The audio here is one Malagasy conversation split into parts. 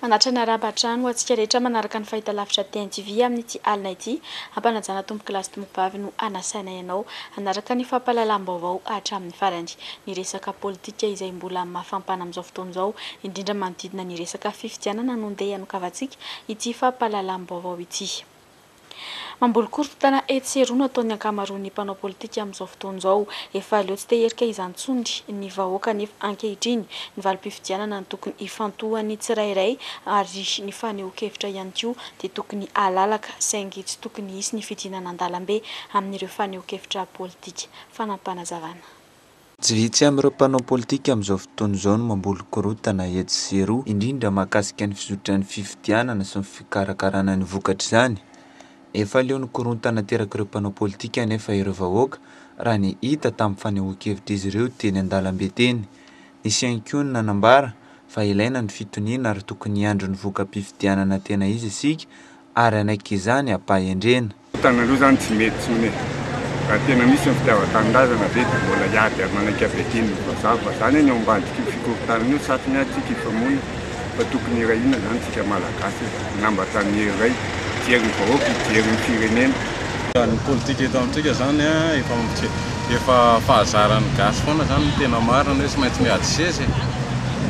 Manatra ny arabatrano atsika rehetra manaraka ny fahitalavitra TNTV amin'ity alina ity ampanajana tombokilasy tombovavy no anasaina ianao anaraka ny fampahalalam-baovao hatramin'ny farany ny resaka politika izay mbola mafampana amin'izao fotoana izao indrindra manodidina ny resaka fifidianana no ndeha hanokavatsika ity fampahalalam-baovao ity. Mamboly korontanana etseroa ataon'ny ankamaroan'ny mpanao politika amin'izao fotoana izao efa aleo tsy teherika izany tsondry ny vahoaka nefa ankehitriny ny valim-pifidianana ny tokony hifantohany tsirairay ary ny fanehoan-kevitra ihany koa dia tokony halalaka saingy tsy tokony hisy ny fidinana an-dalambe amin'ireo fanehoan-kevitra politika fanampanazavana. Tsy vitsy amin'ireo mpanao politika amin'izao fotoana izao no mamboly korontana etseroa indrindra mahakasika ny fizotran'ny fifidianana sy ny fikarakarana ny vokatra izany. Efa aleo ny korontana teraka ireo mpanao politika nefa ireo vahoaka raha ny hita tamin'ny fanehoan-kevitra izy ireo teny an-dalambe teny. Nisy ihany koa ny nanambara fa ilaina ny fitoniana ary tokony andro ny vokam-pifidianana tena izy isika ary anaiky izany ampahendrena. Tanaloha zany tsy mety tsony raha tena misy ny fitiavan-tanindrazana ve dia mbola hiady ary manaiky avekeny vazava zany ny ambadika fikorontana io satria atsika ifamoana fa tokony irahina zany tsika malagasy nambatan iray jery ny vahoaka jery ny firenena. Ny politika eto amintsika zany efa fahazarany gasy foana zany tena marina hoe tsy maintsy miady sesy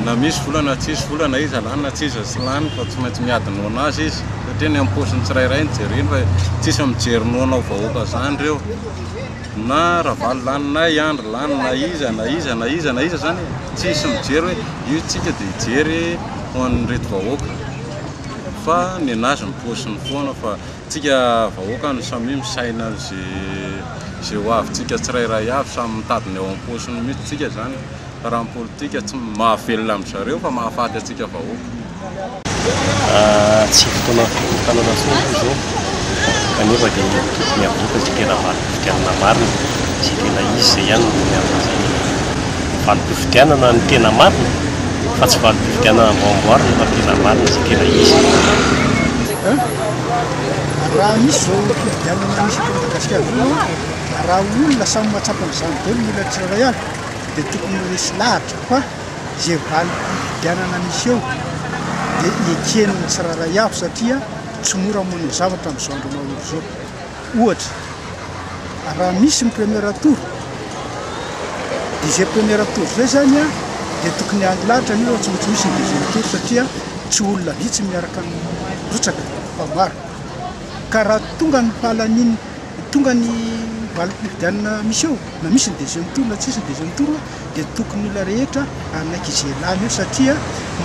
na misy volana tsy misy volana izy alany na tsy izy tsy lany fa tsy maintsy miady noana azy izy satria ny amposiny tsirairay ny jereny fa tsisy mijery noanao vahoaka zany reo na ravaly lany na iandro lany na iza zany tsisy mijery hoe io tsika dia hijery ho an'ny reto vahoaka fa ny anazy miposiny foana fa tsika vahoaka ny samy misaina zay ho avytsika tsirairay avy samy mitadiny eo am-posiny mihitsy tsika zany raha ny politika tsy mahavelona amin'izareo fa mahafaty atsika vahoaka. Tsy fotoana fikorotanana foana izao kanefa dia tokony avoaka izay tena valim-pifidianana marina izay tena izy izay ihany no mianazany valim-pifidianana ny tena marina fa tsy valim-pifidianana amboamboarina fa tena marina izay tena izy. Raha misy zao fifidianana misy eto Madagasikara raha olona samy mahatsapa amin'izany daholo ny olona tsirairay avy dia tokony resy lahatra fa izay valim-pifidianana misy eo dia ekeny ny tsirairay avy satria tsy mora manao zavatra amin'izao andro maholo izao. Ohatra raha misy ny premier tour dia izay premier tour izay zany dia tokony andro lahatra ny tsy maintsy misy ny deuxième tour satria tsy olona vitsy miaraka mirotsaka fa maro ka raha tonga ny fahalaniny tonga ny valim-pifidianana misy eo na misy ny deuxième tour na tsisy ny deuxième tour dia tokony olona rehetra anaiky izay lany eo satria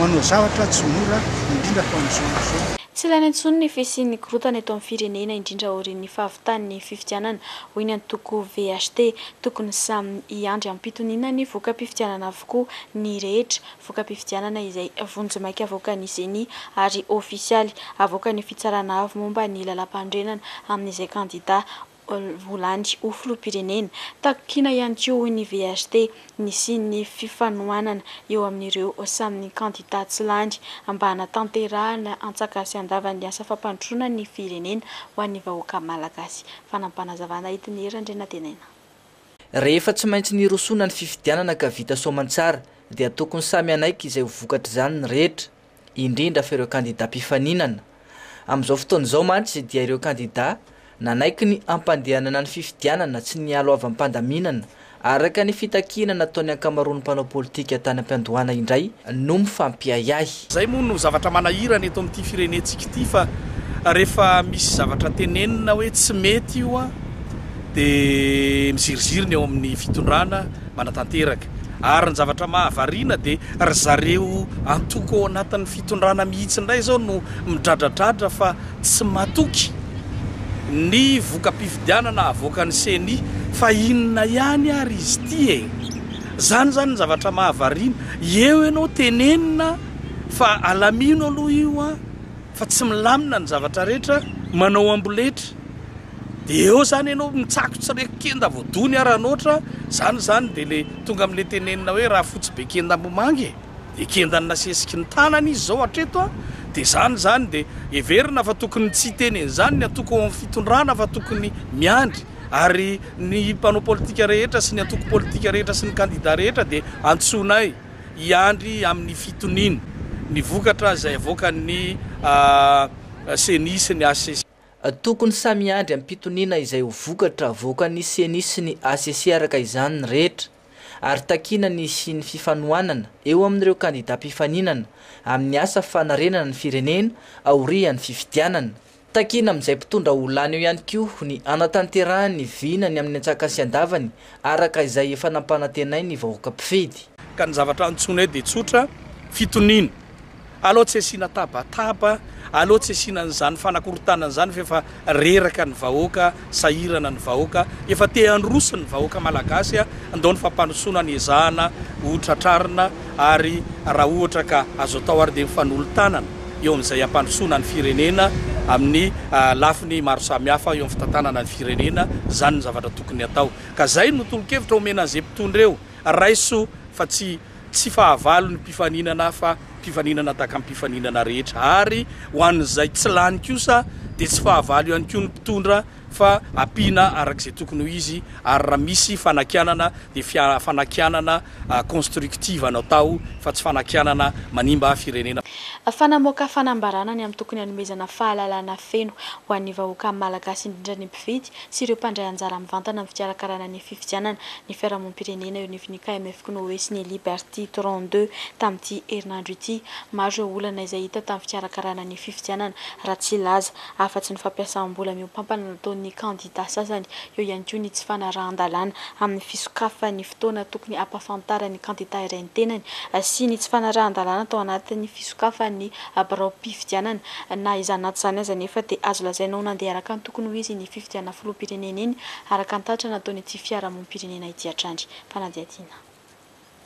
manao zavatra tsy mora indrindra fa amin'izao. Tsy ilaina intsony ny fisian'ny korontana eto amin'ny firenena indrindra orin'ny fahavitan'ny fifidianana hoy ny antoko VHT tokony samy hiandry am-pitoniana ny vokam-pifidianana avokoa ny rehetra vokam-pifidianana izay vonjy-maika avoakan'izeny ary ofisialy avoakan'ny fitsarana avy momba ny lalam-pandrenana amin'izay kandida volany ho filoham-pirenena takina ihany koa ny VHT nisy ny fifanohanana eo amin'ireo samy kandida tsy lany mba hanatanterahana antsakasy andavan'ny asa fampandrosoana ny firenena ho an'ny vahoaka malagasy. Fanampanazavana hitiny herandrena tenena. Rehefa tsy maintsy ny rosoana ny fifidianana ka vita soamantsara dia tokony samy anaiky izay vokatra izany ny rehetra indrindra fa ireo kandida mpifaninana amin'izao fotoana izao mantsy dia ireo kandida nanaiky ny ampandehanana ny fifidianana tsy ny alo avy am-pandaminana araka ny fitakiana nataon'ny ankamaroan'ny mpanao politika tany am-piandohana indray no mifampiahiahy. Zay moa no zavatra manahirana eto amin'ity firenentsika ity fa rehefa misy zavatra tenenina hoe tsy mety io dia mizirizirina eo amin'ny fitondrana manatanteraka ary ny zavatra mahavariana dia ry zareo antoko ao anatin'ny fitondrana mihitsy indray zao no midradradradra fa tsy matoky ny vokam-pifidianana avoakan'ny seny fa inona ihany ary izy ity zany ny zavatra mahavariana eo ianao tenenina fa alamino aloha io fa tsy milamina ny zavatra rehetra manao amboletra dia eo zany ianao mitsakotsy rekenda voadony ary anoatra zany dia le tonga amin'le tenenina hoe raha fotsy be kenda-bomangy dia kenda ny nasesiky ny tanana izy zao hatreto dia zany dia everina fa tokony tsy teneny zany ny atoko amin'ny fitondrana fa tokony miandry ary ny mpanao politika rehetra sy ny antoko politika rehetra sy ny kandida rehetra dia antsonay hiandry amin'ny fitoniana ny vokatra izay avoakan'ny senisy ny ACC. Tokony samy andry amin'ny pitoniana izay ho vokatra avoakan'ny senisy ny ACC araka izany rehetra ary takinany sy ny fifanohanana eo amin'ireo kandidam-pifaninana amin'ny asa fanarenana ny firenena aorian'ny fifidianana. Takina amin'izay mpitondra olana eo ihany koa ny anatanterahany vinany amin'ny antsakasy andavany araka izay efa nampanantenay ny vahoaka mpifidy. Ka ny zavatra antsoina dia tsotra fitoniana. Aloha tsy asiana tabataba, aloha tsy asiana an'izany fanakorontanana zany fa efa reraka ny vahoaka, sahirana ny vahoaka, efa te handrosa ny vahoaka malagasy andao ny fampandrosoana ny ezahana, hotratrarina ary raha ohatra ka azo atao ary dia mifanolotanana eo amin'izay ampandrosoana ny firenena amin'ny lafiny maro samihafa eo amin'ny fitantanana ny firenena, zany ny zavatra tokony atao. Ka zay no tolo-kevitra omena an'izay mpitondra eo, raiso fa tsy fahavalo ny mpifaninana fa mpifaninana tahaka amin'ny mpifaninana rehetra ary ho an'izay tsy lany kosa dia tsy fahavalo ihany koa ny mpitondra fa ampiana arak'izay tokony ho izy ary raha misy fanakianana dia fanakianana constructive no atao fa tsy fanakianana manimba firenena. Fanamoaka fanambarana ny amin'ny tokony hanomezana fahalalana feno ho an'ny vahoaka malagasy indrindra ny mpifidy sy ireo mpandray anjara mivantana amin'ny fikarakarana ny fifidianana ny fiarahamonimpirenena eo anivon'ny KMF Knoe sy ny Liberty 32 tamin'ity herinandro ity. Maro ireo olana izay hita tamin'ny fikarakarana ny fifidianana raha tsy laza afa-tsy ny fampiasam-bola miompampana nataon'ny kandida sasany eo ihany koa ny tsy fanarahan-dalàna amin'ny fisokafan'ny fotoana tokony ampahafantarany kandida iray ny tenany sy ny tsy fanarahan-dalàna tao anatin'ny fisokafan'ny barao mpifidianana na izanaty izany aza nefa dia azo lazaina ho nandeha araka ny tokony ho izy ny fifidianana filoham-pirenena iny araka ny tatra nataony ity fiarahamonim-pirenena ity hatrandry. Fanadihadiana.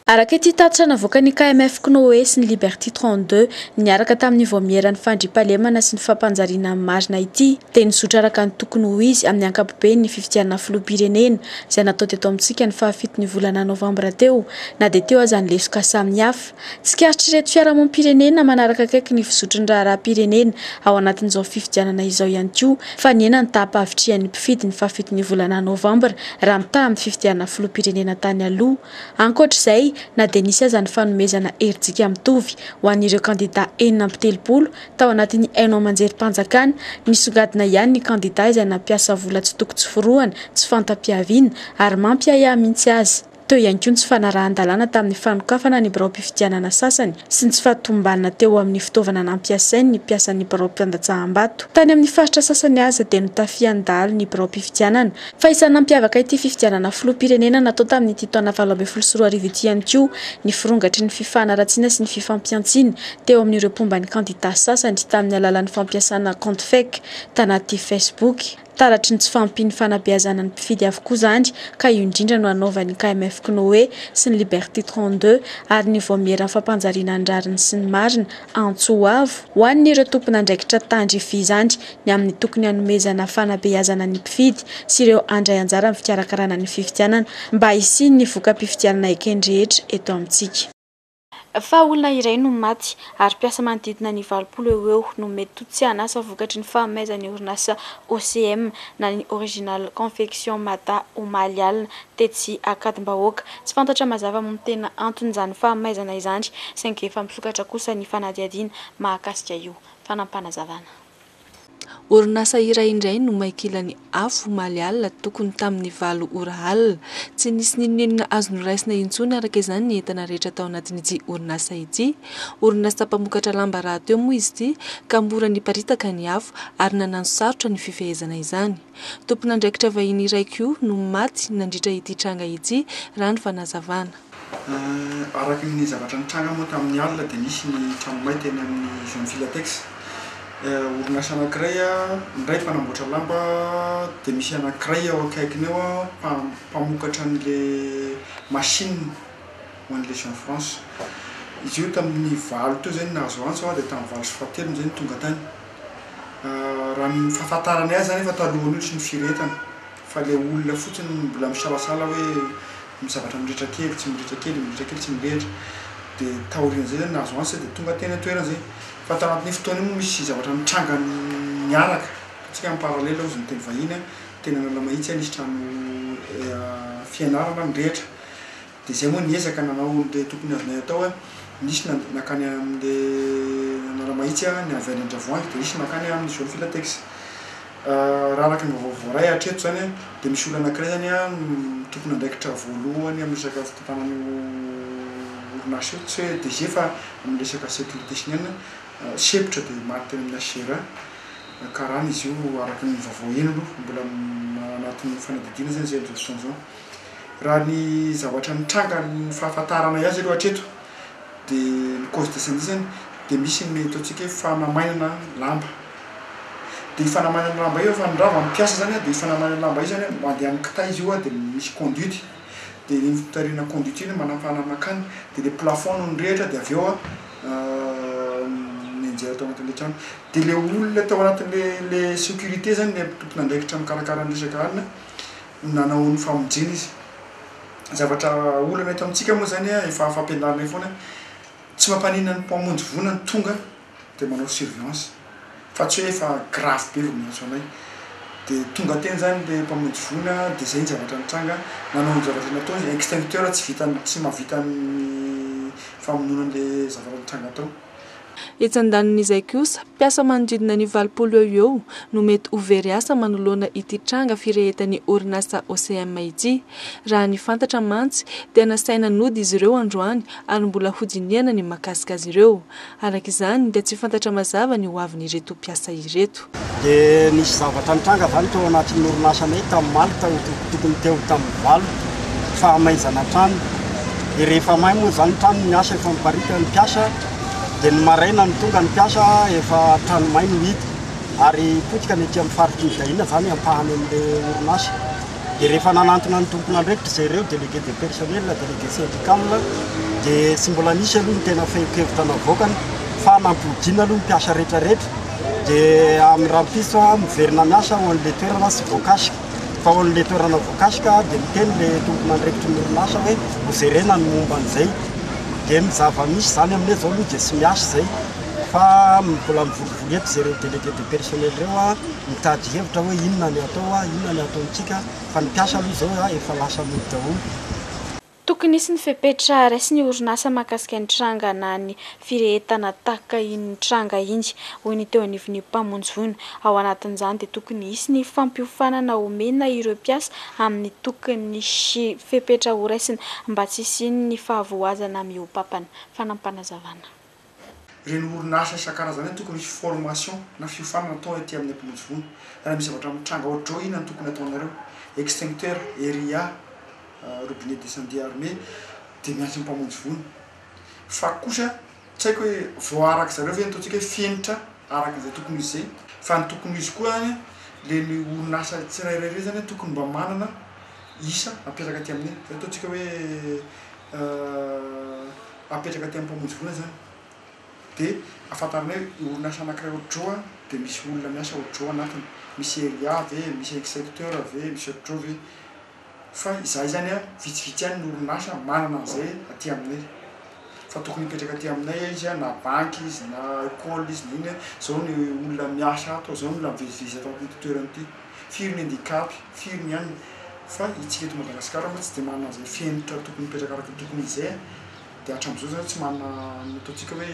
Araka ity tatitra navoaka ny KMF Knoe sy ny Liberty 32 niaraka tamin'ny voamieran'ny fandriampahalemana sy ny fampanjariana marina ity dia nizotra araka ny tokony ho izy amin'ny ankapobeny ny fifidianana filoham-pirenena izay natao teto amintsika ny 7 volana Novambra teo na dia teo aza ny lesoka samihafa. Tsikaritra ireto fiarahamonim-pirenena manaraka akaiky ny fizotry ny raharaham-pirenena ao anatin'izao fifidianana izao ihany koa fa niena ny taham-pahavitrian'ny mpifidy ny 7 volana Novambra raha mitaha amin'ny fifidianana filoham-pirenena tany aloha. Ankoatr'izay na dia nisy aza ny fanomezana herintsika mitovy ho an'ireo kandida 6 tao anatin'ny haino amanjerim-panjakana nisongadina ihany ny kandida izay nampiasa vola tsy toko tsy forohana tsy fantam-piaviana ary mampiaya mihitsy azy. Teo ihany koa ny tsy fanarahan-dalàna tamin'ny fanokafana ny barao mpifidianana sasany sy ny tsy fahatombanana teo amin'ny fitaovana nampiasainy ny mpiasan'ny barao mpiandatsaham-bato. Tany amin'ny faritra sasany aza dia notafian'ny dahalo ny barao mpifidianana fa isany nampiavaka ity fifidianana filoham-pirenena natao tamin'ity taona 2024 ity ihany koa ny firongatry ny fifanaratsiana sy ny fifampiantsiana teo amin'ireo pomban'ny kandida sasany tamin'ny alalan'ny fampiasana compte fake tanaty Facebook. Taratry ny tsy fampiny fanabeazana ny mpifidy avokoa zany ka io indrindra no anaovan'ny KMF Knoe sy ny Liberty 32 ary ny voamieran'ny fampanjariana ny rariny sy ny marina antsoavo ho an'ireo tompon'andraikitra tandrify zany ny amin'ny tokony hanomezana fanabeazana ny mpifidy sy ireo andray anjara amin'ny fikarakarana ny fifidianana mba hisiny ny voka-pifidianana ekendrehetra eto amintsika. Fa olona iray no maty ary mpiasa manodidina ny 20 eo no mety totsy anasa vokatry ny fahamaizan'ny orinasa OCM na ny Original Confection Mata omaly alina tetsy Akadimbahoaka. Tsy fantatra mazava moa tena anton'izany fahamaizana izany saingy efa misokatra kosa ny fanadihadiana mahakasika io. Fanampanazavana. Orinasa iray indray no maikilany afo omaly alina tokony tamin'ny 7 ora alina. Tsy nisy ninonina azo noraisina intsony araka izany ny entana rehetra tao anatin'ity orinasa ity. Orinasa mpamokatra lamba rahateo moa izy ity ka mora niparitaka ny afo ary nanano sarotra ny fifehezana izany. Tompon'andraikitra vahiny iray koa no maty nandritra ity tranga ity raha ny fanazavana. Araka ny zavatra ny tranga moa tamin'ny alina dia nisy ny trangomay teny amin'ny zone Filatex. Orinasa anankiray ndray mpanamboatra lamba dia misy anankiray ao akaikiny eo mpamokatra an'ilay machine ho an'ilay Jean France. Izy io tamin'ny 9 teo zany nahazo antso dia tamin'ny 27 zany tonga tany. Raha ny fahafantarany azy zany efa talohany ohatry ny firetana fa ilay olona fotsiny mbola misalasala hoe mizavatra mirehitra kely tsy mirehitra kely mirehitra kely tsy mirehitra dia taorian'izay zany nahazo antso dia tonga teny toerana zay. Fa tao anatin'ny fotoana moa misy zavatra mitranga miaraka tsika amin'ny paralelo ozy ny teny vahiny tena nala mahitsy nisy trano fianarana ny rehetra dia zay moa niezaka nanao ilay tokony azonay atao nisy nakany amin'le Analamahitsy ny avy any Andravoahangy dia nisy nakany amin'ny zone Filatex. Raha araka ny vaovao ray hatreto zany dia misy olona anankiray zany tokony andraikitra voalohany amin'ny resaka fitantanan'io orinasa io tsy hoe DG fa amin'ny resaka sécurité sy ny anona sepitra dia maty teny amin'ny ACR karaha izy io araka ny vaovao eny aloha mbola anatin'ny fanadidina zany zay amin'izao fotoana izao. Raha ny zavatra nitranga ny fahafantarana azy aloha hatreto dia ny cause de incendie zany dia misy ny ataontsika hoe fanamainana lamba. Dia fanamainana lamba io fa ny raha mampiasa zany dia fanamainana lamba io zany mandeha amin'ny kitay izy io dia misy conduite dia ny fitarina conduite iny manafana makany dia le plafond no nirehitra dia avy eo ninjera tao anatin'le trano dia le olona tao anatin'le sécurité zany le tompony andraikitra mikarakara ny resaka alina nanao ny famonjena izy. Zavatra olana eto amintsika moa zany efa fampianarana foana tsy mampanina ny mpamonjy vonana tonga dia manao surveillance fa tsy hoe efa grave be vao miantso anay dia tonga teny zany le mpamonjy vona dia zay ny zavatra nitranga nanao ny zavatra natao izy extincteur tsy mahavita ny famonoana an'le zavatra nitranga tao. Etsan-danin'izay kosa mpiasa manodidina ny 20 eo no mety ho very asa manoloana ity tranga firehetan'ny orinasa OCM ity. Raha ny fantatra mantsy dia nasaina nody izy ireo androany ary mbola hodiniana ny mahakasika azy ireo. Arak'izany dia tsy fantatra mazava ny hoavin'ireto mpiasa ireto. Dia nisy zavatra nitranga zany tao anatin'ny orinasa anay tamin'ny Malta tokony teo tamin'ny valo fa hamaizana trano. Dia rehefa may moa zany trano miasa efa miparika ny mpiasa dia ny maraina ny tonga ny mpiasa efa trano may no hita ary potika ny ety amin'ny faritry ny dahina zany ampahany amin'le orinasa. Dia rehefa nanantona ny tompona andraikitra izay ireo délégué de personnel délégué syndical dia tsy mbola nisy aloha ny tena fehi-kevitra navoakany fa nampodiana aloha ny mpiasa rehetrarehetra dia amin'ny rampiso miverina miasa ho an'le toerana sy voakasika fa ho an'le toerana voakasika dia miteny le tompona andraikitra ny orinasa hoe ho jerena ny momba an'izay. Dia ny zava-misy zany aminay zao aloha dia tsy miasa zay fa mbola mivorivory eto zay ireo délégué de personnel ireo mitady hevitra hoe inona ny atao inona ny ataontsika fa ny mpiasa aloha zao efa lasa mody daholo. Tokony isy ny fepetra raisy ny orinasa mahakasika ny tranga na ny firehetana tahaka iny tranga iny hoy ny teo anivon'ny mpamonjy vona. Ao anatin'izany dia tokony isy ny fampiofanana omena ireo mpiasa amin'ny tokony sy fepetra ho raisina mba tsy hisiny ny fahavoazana mihoapapana. Fanampanazavana. Reny orinasa isan-karazany tokony misy formation na fiofanana atao ety amin'ny mpamonjy vona. Raha misy zavatra amin'ny tranga ohatr'izao inona ny tokony ataonareo extincteur, ERIA, robinet d'incendie armé dia miantso ny mpamonjy vona. Fa kosa tsy haiko hoe voaraka zareo ve ataontsika hoe fenitra araka izay tokony izy zay fa ny tokony izy koa le orinasa tsirairay zany tokony mba manana isa apetraka aty aminay zay ataontsika hoe apetraka aty amin'ny mpamonjy vona zany dia afantaranay orinasa anankiray ohatr'izao dia misy olona miasa ohatr'izao anatiny misy ERIA ve misy extincteur ve misy ohatr'izao ve fa izahay zany vitsivitsy ihany ny orinasa manana an'izay aty aminay fa tokony hipetraka aty aminay izy na banky izy na école izy na iny zao ny olona miasa ato zao ny olona mivezivezy atao amin'ity toerana ity firy ny handicapy firy ny ihany fa itsika eto Madagasikara moa tsy dia manana an'izay fenitra tokony hipetraka araka tokony izay dia hatramin'izao zany tsy manana ataontsika hoe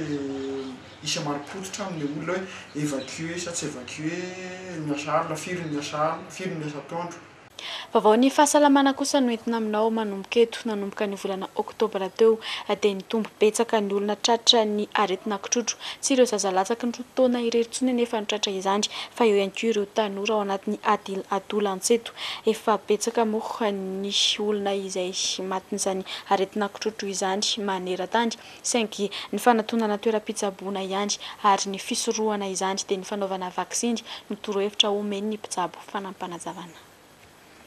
isa mari-potitra amin'ilay olona hoe évacuer sa tsy évacuer miasa alina firy ny miasa alina firy ny miasa atoandro. Vaovao ny fahasalamana kosa no entina aminao manomboka eto nanomboka ny volana oktobra teo dia nitombo betsaka ny olona tratra ny aretina kitrotro tsy ireo zazalatsaka ny taona irery tsony nefa nitratra izany fa eo ihany koa ireo tanora ao anatin'ny adolan-tseto efa betsaka moa nisy olona izay matin'izany aretina kitrotro izany maneran-tany saingy ny fanatonana toeram-pitsaboana ihany ary ny fisorohana izany dia ny fanaovana vaksiny no torohevitra omeny ny mpitsabo. Fanampanazavana.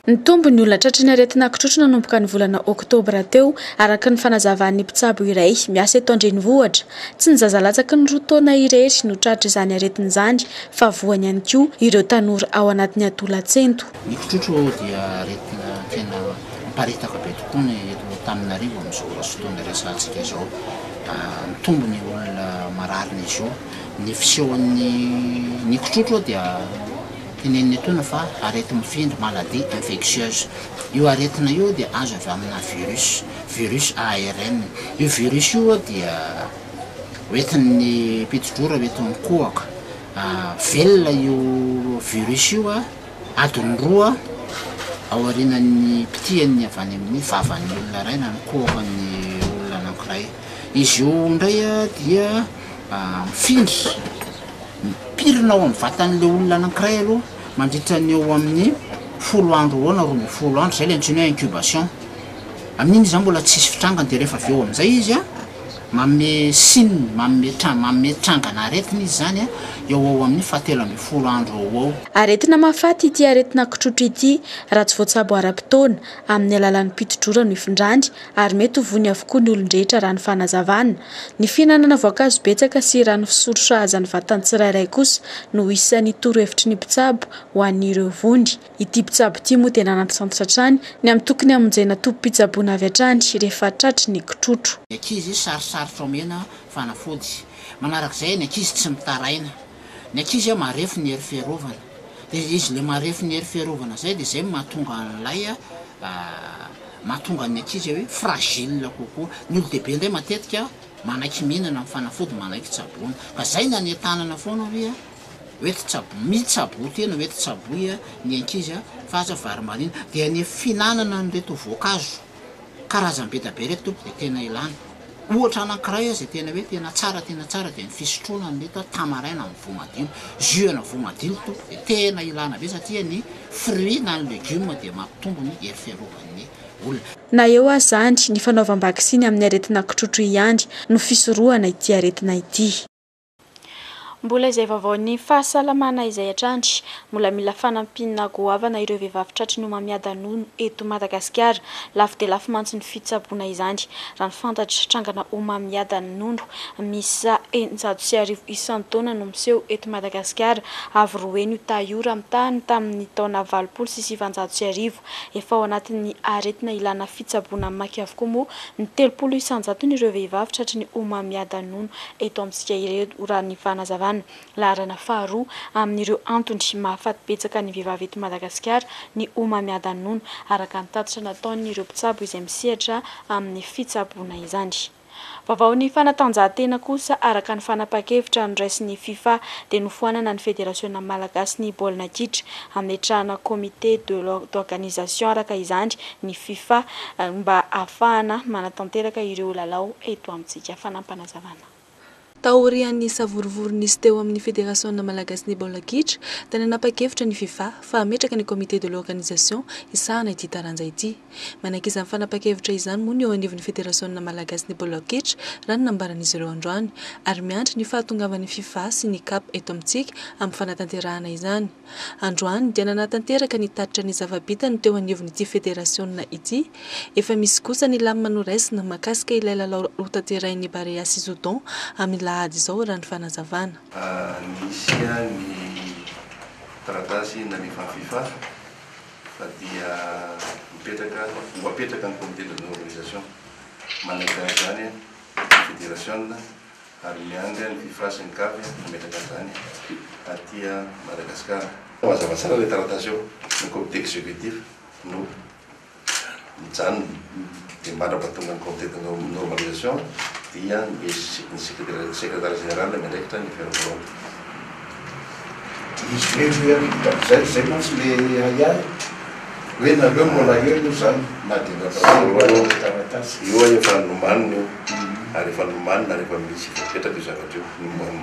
Ny tombo ny olona tratra ny aretina kitrotro nanomboka ny volana oktobra teo araka ny fanazavan'ny mpitsabo iray miasa eto Andrenivohitra. Tsy ny zazalatsaka ny 2 taona irery no tratra izany aretin'izany fa voany ihany koa ireo tanora ao anatin'ny adolan-tsento. Ny kitrotro dia aretina tena miparitaka be tokoa ny eto Antananarivo amin'izao fotoana resantsika izao. Ny tombo ny olona mararina izy io. Ny fisehoan'ny kitrotro dia teneniny etona fa arety mifindry maladie infectieuse. Io aretina io dia azo avy amina virus ARN. Io virus io dia oentin'ny pitidrora oentin'ny kohaka. Velona io virus io adiny roa aorinan'ny pitian'ny avy any amin'ny vavan'ny olona ray na ny kohakan'ny olona anankiray. Izy io indray dia mifindry pirina ao amin'ny vatan'le olona anankiray aloha mandritra ny eo amin'ny 10 andro eo na 12 andro, zay le antsoina hoe incubation. Amin'iny zany mbola tsisy fitrangana dia rehefa avy eo amin'izay izy manome signe, manome trangana aretina izy zany eo amin'ny 17 andro eo. Aretina mahafaty ity aretina kitrotro ity raha tsy voatsabo ara-potoana amin'ny alalan'ny pitidrora no ifindrany ary mety ho vony avokoa ny olon-drehetra raha ny fanazavana. Ny fihinanana voankazo betsaka sy rano fisotro azan'ny vatany tsirairay kosa no isan'ny torohevitry ny mpitsabo ho an'ireo vony. Ity mpitsabo ity moa dia nanaty santotra hatrany ny amin'ny tokony hamonjena tompom-pitsaboana avy hatrany rehefa tratry ny kitrotro. Ny ankizy sarosarotra omena fanafody. Manarak'izay ny ankizy tsy mitaraina. Ny ankizy marefo ny hery fiarovana. Dia izy le marefo ny hery fiarovana zay dia zay mahatonga an'ilay mahatonga ny ankizy hoe fragile kokoa. Ny olo-dehibe indray matetika manaiky mihinana amin'ny fanafody, manaiky tsaboana. Ka zay na ny tanana foana hoe mitsabo tena hoe tsaboy ny ankizy fa aza vary marina. Dia ny finanana an'ireto voankazo karazany be da be reto tompo dia tena ilana. Ohatra anankiray izay tena hoe tena tsara dia ny fisotroana an'reto tamaraina amin'ny voamadilo, jus na voamadilo tompo dia tena ilana be satria ny fruit na ny légume dia mampitombo ny hery fiarovan'ny olona. Na eo azy zany ny fanaovam-bakisiny amin'ny aretina kitrotro ihany no fisorohana ity aretina ity. Mbola izay vaovaon'ny fahasalamana izay hatrany, mbola mila fanampinana goavana ireo vehivavy tratry ny homamiadan'olo eto Madagasikara, lafo dia lafo mantsy ny fitsaboana izany. Raha ny fantatra trangana homamiadan'olo misa 110 isan-taona no miseho eto Madagasikara, avy roeny io tahiora amin'ny tany tamin'ny taona 990. Efa ao anatin'ny aretina ilana fitsaboana mamaky avokoa moa ny 30 isan-jato ireo vehivavy tratry ny homamiadan'olo eto amintsika ireto raha ny fanazavana. Laharana faharoa amin'ireo antony mahafaty betsaka ny vehivavy eto Madagasikara ny homamiadan'olo araka ny tatitra nataon'ireo mpitsabo izay misehatra amin'ny fitsaboana izany. Vaovaon'ny fanatanjahantena kosa araka ny fanapa-kevitra niraisin'ny FIFA dia nofoanana ny Fédération Malagasy ny baolina kitra amin'ny trahana comité d'organisation araka izany ny FIFA mba ahafahana manatanteraka ireo lalao eto amintsika fanampanazavana. Taorian'ny savorovoron'isy teo amin'ny Fédération Malagasy ny baolina kitra tany nanapa-kevitra ny FIFA fa hametraka ny comité de l'organisation isahana ity taranja ity. Manaiky izany fanapa-kevitra izany moa ny eo anivon'ny Fédération Malagasy ny baolina kitra raha ny nambaran'izy ireo androany ary miandry ny fahatongavan'ny FIFA sy ny CAP eto amintsika amin'ny fanatanterahana izany. Androany dia nanatanteraka ny tatitra ny zava-bitany teo anivon'ity Fédération ity. Efa misy kosa ny lamina noraisina makasika ilay lalao rotaterain'ny Barea sy Zodon amin'ny lahady izao raha ny fanazavana. Nisy ny taratasy nalefan'ny FIFA fa dia mipetraka ny comité de l'organisation manaiky zany fédération ary miandry ny FIFA sy ny CAF mipetraka zany aty Madagasikara. Mazava tsara le taratasy eo ny comité exécutif no mijanona dia mandrapatonga ny comité de normalisation dia ny secrétaire général miandraikitra ny fiarovana. Izy zay mantsy le ayay hoe nareo mbola eo io zany na dia io efa nomanina io ary efa nomanina rehefa misy voapetraka io zavatra io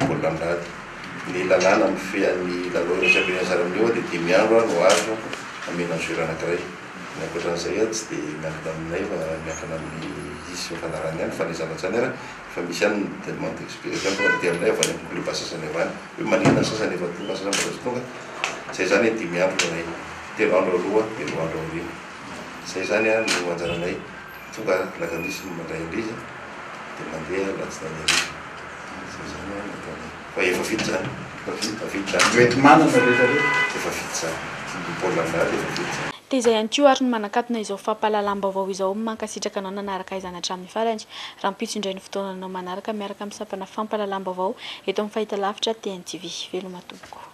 mbola mirady. Ny lalàna ny lalao championnat amin'io dia 10 andro no azo amena ny jour anankiray. Ny ankoatran'izay tsy dia miankina aminay fa miankina amin'ny isy fanarany ihany fa ny zava-tsany ara fa misy ihany demande d'explication tonga dia aminay avy any amin'ny kluba sasany avany hoe maninona sasany efa tonga sasany mbola tsy tonga. Zay zany 10 andro anay 3 andro aloha dia 2 andro aoriana. Zay zany no anjaranay tonga lakamisy mandray an'ilay dia mandeha latsinainy ariva. Zay zany nataonay fa efa vita zany mety manana rehetra efa vita zany mbola mirady efa vita zany. Dia izay ihany koa ary ny manakatona izao fampahalalam-baovao izao mankasitraka anao nanaraka izany hatramin'ny farany. Raha mipitso indray ny fotoana anao manaraka miaraka amin'ny sampana fampahalalam-baovao eto amin'ny fahitalavitra TNTV. Veloma tompoko.